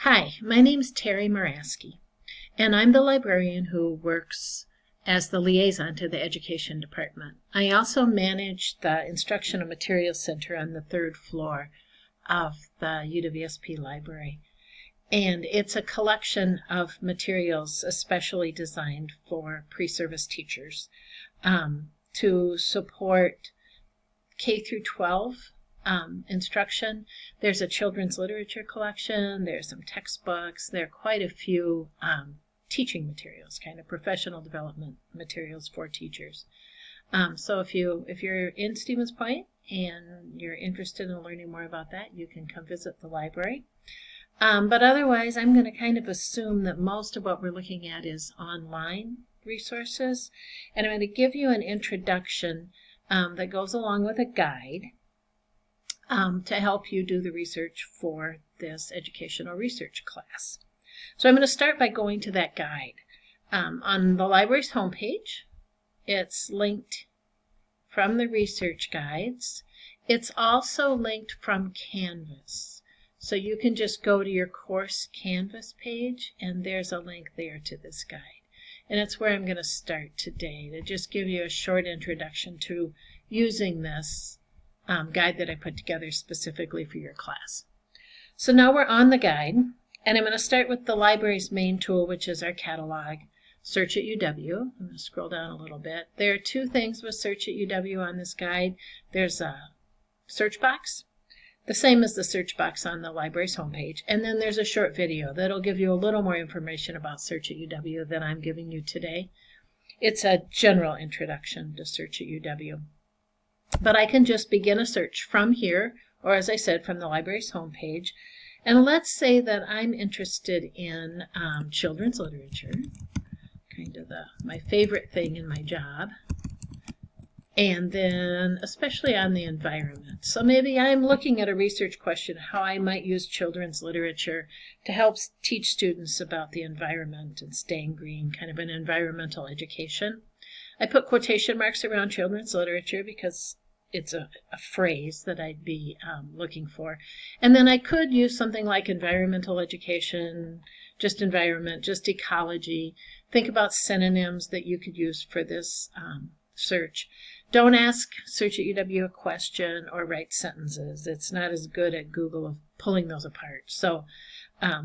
Hi, my name's Terry Muraski, and I'm the librarian who works as the liaison to the Education Department. I also manage the Instructional Materials Center on the third floor of the UWSP library. And it's a collection of materials especially designed for pre-service teachers to support K through 12 instruction. There's a children's literature collection, there's some textbooks, there are quite a few teaching materials, kind of professional development materials for teachers. So if you're in Stevens Point and you're interested in learning more about that, you can come visit the library. But otherwise, I'm going to kind of assume that most of what we're looking at is online resources, and I'm going to give you an introduction that goes along with a guide to help you do the research for this educational research class. So I'm going to start by going to that guide. On the library's homepage, it's linked from the research guides. It's also linked from Canvas. So you can just go to your course Canvas page, and there's a link there to this guide. And it's where I'm going to start today, to just give you a short introduction to using this guide that I put together specifically for your class. So now we're on the guide, and I'm going to start with the library's main tool, which is our catalog, Search at UW. I'm going to scroll down a little bit. There are two things with Search at UW on this guide. There's a search box, the same as the search box on the library's homepage, and then there's a short video that'll give you a little more information about Search at UW than I'm giving you today. It's a general introduction to Search at UW. But I can just begin a search from here, or as I said, from the library's homepage. And let's say that I'm interested in children's literature, kind of my favorite thing in my job. And then especially on the environment. So maybe I'm looking at a research question, how I might use children's literature to help teach students about the environment and staying green, kind of an environmental education. I put quotation marks around children's literature because it's a phrase that I'd be looking for. And then I could use something like environmental education, just environment, just ecology. Think about synonyms that you could use for this search. Don't ask Search at UW a question or write sentences. It's not as good at Google of pulling those apart. So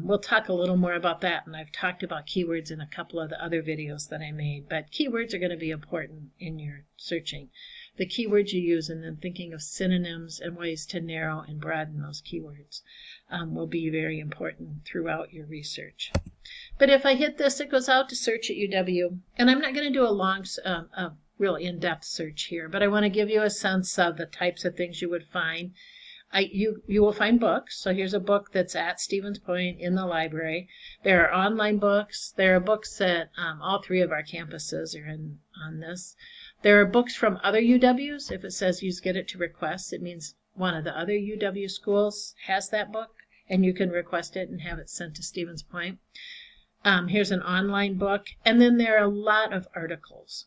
we'll talk a little more about that, and I've talked about keywords in a couple of the other videos that I made, but keywords are going to be important in your searching. The keywords you use, and then thinking of synonyms and ways to narrow and broaden those keywords will be very important throughout your research. But if I hit this, it goes out to Search at UW, and I'm not going to do a long, real in-depth search here, but I want to give you a sense of the types of things you would find. You will find books. So here's a book that's at Stevens Point in the library. There are online books. There are books that all three of our campuses are on this. There are books from other UWs. If it says use Get It to request, it means one of the other UW schools has that book, and you can request it and have it sent to Stevens Point. Here's an online book, and then there are a lot of articles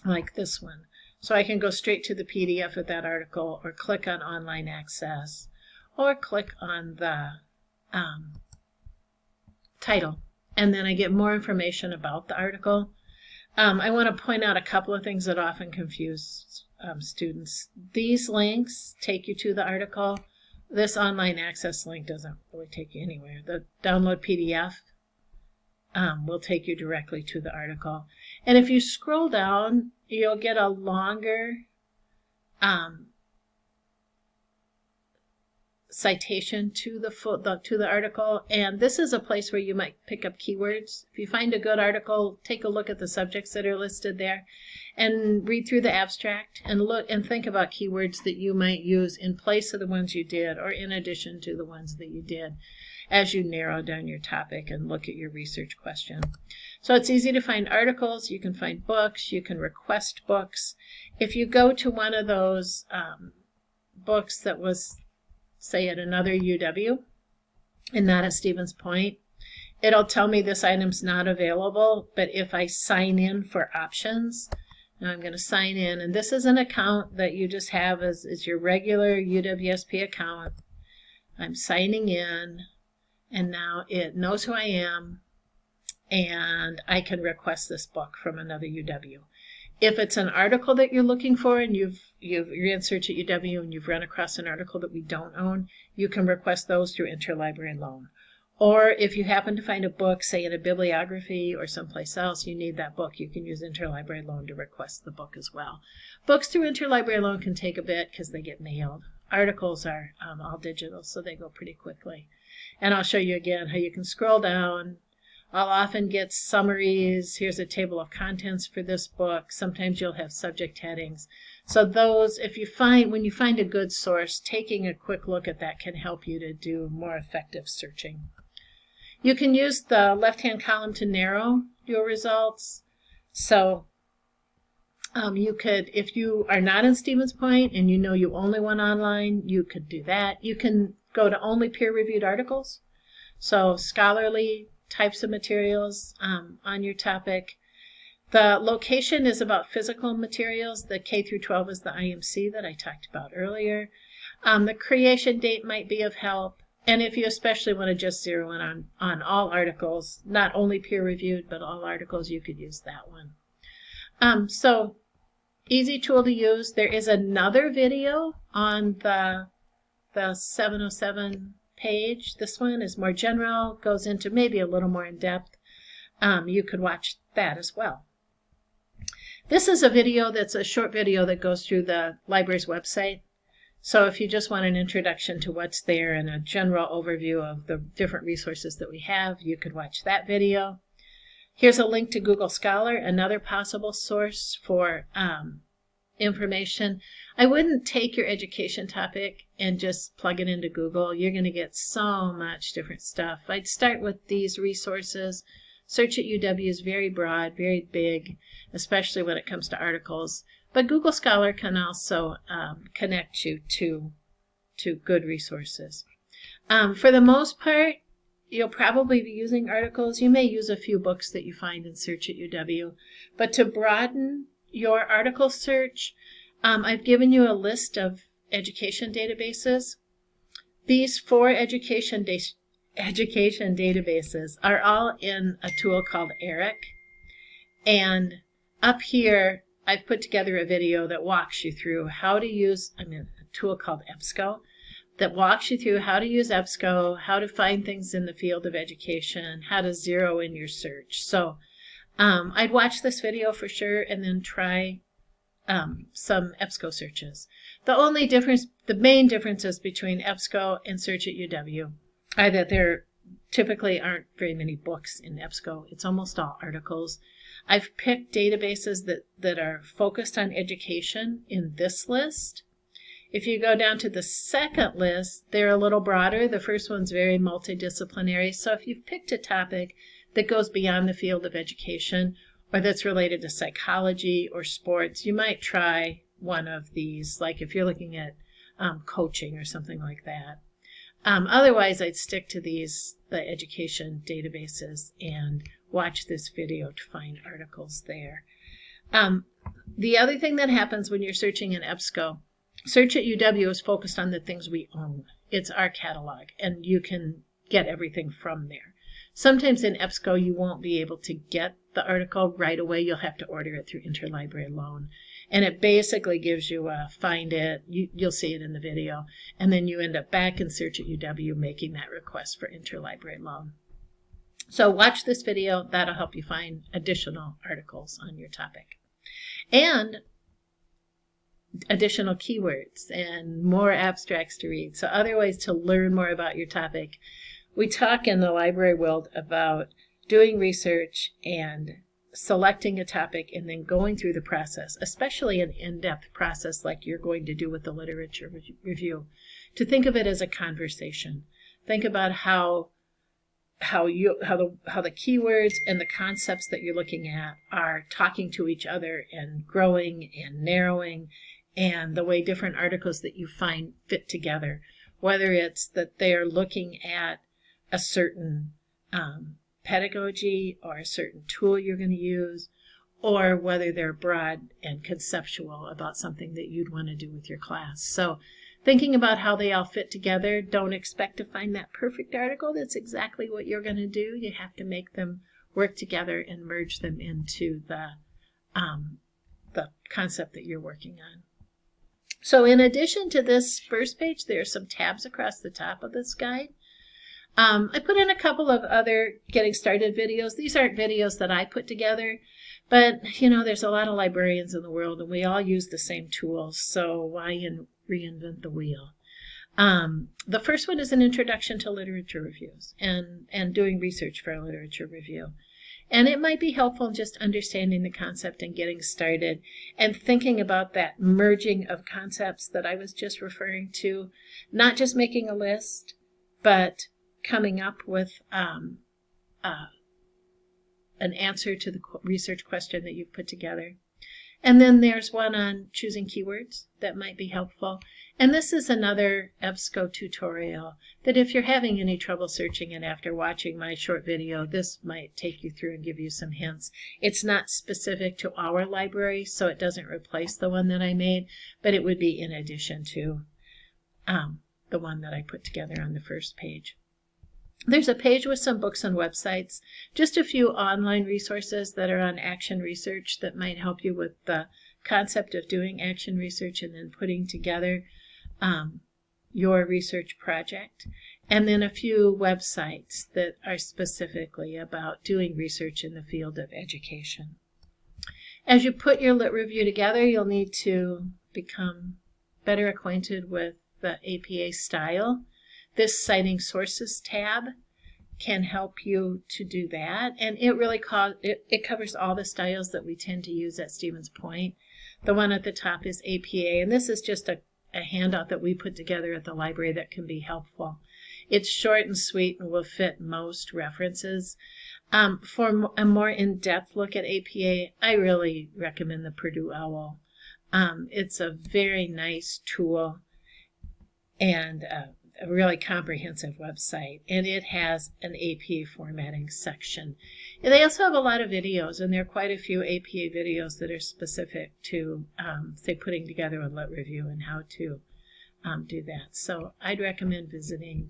like this one. So I can go straight to the PDF of that article, or click on online access, or click on the title, and then I get more information about the article. I want to point out a couple of things that often confuse students. These links take you to the article. This online access link doesn't really take you anywhere. The download PDF will take you directly to the article. And if you scroll down, you'll get a longer citation to the article, and this is a place where you might pick up keywords. If you find a good article, take a look at the subjects that are listed there and read through the abstract and look and think about keywords that you might use in place of the ones you did, or in addition to the ones that you did, as you narrow down your topic and look at your research question. So it's easy to find articles, you can find books, you can request books. If you go to one of those books that was, say, at another UW and not at Stevens Point, it'll tell me this item's not available, but if I sign in for options, now I'm going to sign in, and this is an account that you just have as your regular UWSP account. I'm signing in, and now it knows who I am, and I can request this book from another UW. If it's an article that you're looking for and you're in search at UW and you've run across an article that we don't own, you can request those through interlibrary loan. Or if you happen to find a book, say in a bibliography or someplace else, you need that book, you can use interlibrary loan to request the book as well. Books through interlibrary loan can take a bit because they get mailed. Articles are all digital, so they go pretty quickly. And I'll show you again how you can scroll down. I'll often get summaries. Here's a table of contents for this book. Sometimes you'll have subject headings. So those, when you find a good source, taking a quick look at that can help you to do more effective searching. You can use the left-hand column to narrow your results. So you could, if you are not in Stevens Point and you know you only want online, you could do that. You can go to only peer-reviewed articles. So scholarly types of materials on your topic. The location is about physical materials. The K through 12 is the IMC that I talked about earlier. The creation date might be of help. And if you especially want to just zero in on all articles, not only peer-reviewed, but all articles, you could use that one. So easy tool to use. There is another video on the 707 page. This one is more general, goes into maybe a little more in depth. You could watch that as well. This is a video that's a short video that goes through the library's website. So if you just want an introduction to what's there and a general overview of the different resources that we have, you could watch that video. Here's a link to Google Scholar, another possible source for information. I wouldn't take your education topic and just plug it into Google. You're going to get so much different stuff. I'd start with these resources. Search at UW is very broad, very big, especially when it comes to articles. But Google Scholar can also connect you to good resources. For the most part, you'll probably be using articles. You may use a few books that you find in Search at UW. But to broaden your article search, I've given you a list of education databases. These 4 education databases are all in a tool called ERIC. And up here, I've put together a video that walks you through how to use, a tool called EBSCO, that walks you through how to use EBSCO, how to find things in the field of education, how to zero in your search. So I'd watch this video for sure and then try some EBSCO searches. The main differences between EBSCO and Search at UW are that there typically aren't very many books in EBSCO. It's almost all articles. I've picked databases that are focused on education in this list. If you go down to the second list, they're a little broader. The first one's very multidisciplinary. So if you've picked a topic that goes beyond the field of education or that's related to psychology or sports, you might try one of these, like if you're looking at coaching or something like that. Otherwise, I'd stick to the education databases and watch this video to find articles there. The other thing that happens when you're searching in EBSCO, Search at UW is focused on the things we own. It's our catalog, and you can get everything from there. Sometimes in EBSCO, you won't be able to get the article right away. You'll have to order it through interlibrary loan. And it basically gives you a find it, you'll see it in the video, and then you end up back in Search at UW making that request for interlibrary loan. So watch this video. That'll help you find additional articles on your topic. And additional keywords and more abstracts to read. So other ways to learn more about your topic. We talk in the library world about doing research and selecting a topic and then going through the process, especially an in-depth process like you're going to do with the literature review, to think of it as a conversation. Think about how the keywords and the concepts that you're looking at are talking to each other and growing and narrowing, and the way different articles that you find fit together, whether it's that they're looking at a certain pedagogy or a certain tool you're going to use, or whether they're broad and conceptual about something that you'd want to do with your class. So thinking about how they all fit together. Don't expect to find that perfect article that's exactly what you're going to do. You have to make them work together and merge them into the concept that you're working on. So in addition to this first page, there are some tabs across the top of this guide. I put in a couple of other getting started videos. These aren't videos that I put together, but you know, there's a lot of librarians in the world and we all use the same tools, so why reinvent the wheel? The first one is an introduction to literature reviews and doing research for a literature review. And it might be helpful in just understanding the concept and getting started and thinking about that merging of concepts that I was just referring to, not just making a list, but coming up with an answer to the research question that you've put together. And then there's one on choosing keywords that might be helpful. And this is another EBSCO tutorial that if you're having any trouble searching it after watching my short video, this might take you through and give you some hints. It's not specific to our library, so it doesn't replace the one that I made, but it would be in addition to the one that I put together on the first page. There's a page with some books and websites, just a few online resources that are on action research that might help you with the concept of doing action research and then putting together your research project. And then a few websites that are specifically about doing research in the field of education. As you put your lit review together, you'll need to become better acquainted with the APA style. This Citing Sources tab can help you to do that, and it really it covers all the styles that we tend to use at Stevens Point. The one at the top is APA, and this is just a handout that we put together at the library that can be helpful. It's short and sweet and will fit most references. For a more in-depth look at APA, I really recommend the Purdue OWL. It's a very nice tool and a really comprehensive website, and it has an APA formatting section. And they also have a lot of videos, and there are quite a few APA videos that are specific to, say, putting together a lit review and how to do that. So I'd recommend visiting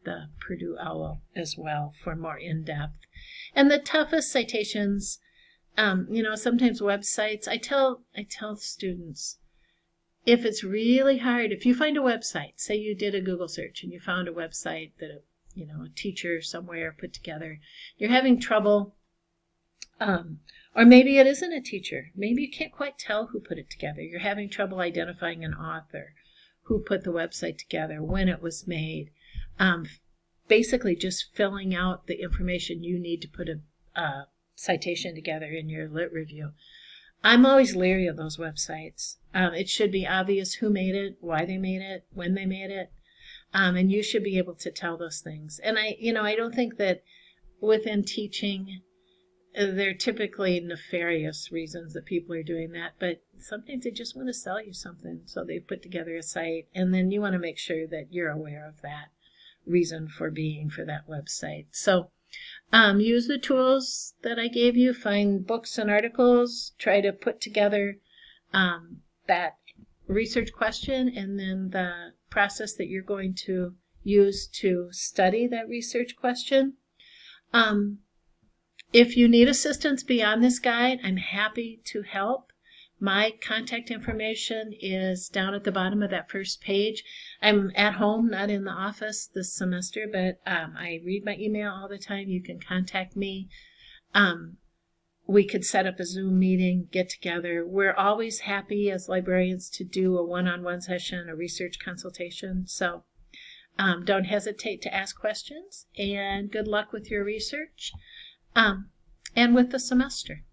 the Purdue OWL as well for more in-depth. And the toughest citations, you know, sometimes websites, I tell students, if it's really hard, if you find a website, say you did a Google search and you found a website that a teacher somewhere put together, you're having trouble, or maybe it isn't a teacher, maybe you can't quite tell who put it together, you're having trouble identifying an author, who put the website together, when it was made, basically just filling out the information you need to put a citation together in your lit review. I'm always leery of those websites. It should be obvious who made it, why they made it, when they made it, and you should be able to tell those things. And I don't think that within teaching, there are typically nefarious reasons that people are doing that, but sometimes they just want to sell you something, so they put together a site, and then you want to make sure that you're aware of that reason for being for that website. So use the tools that I gave you, find books and articles, try to put together that research question and then the process that you're going to use to study that research question. If you need assistance beyond this guide, I'm happy to help. My contact information is down at the bottom of that first page. I'm at home, not in the office this semester, but I read my email all the time. You can contact me. We could set up a Zoom meeting, get together. We're always happy as librarians to do a one-on-one session, a research consultation. So don't hesitate to ask questions, and good luck with your research and with the semester.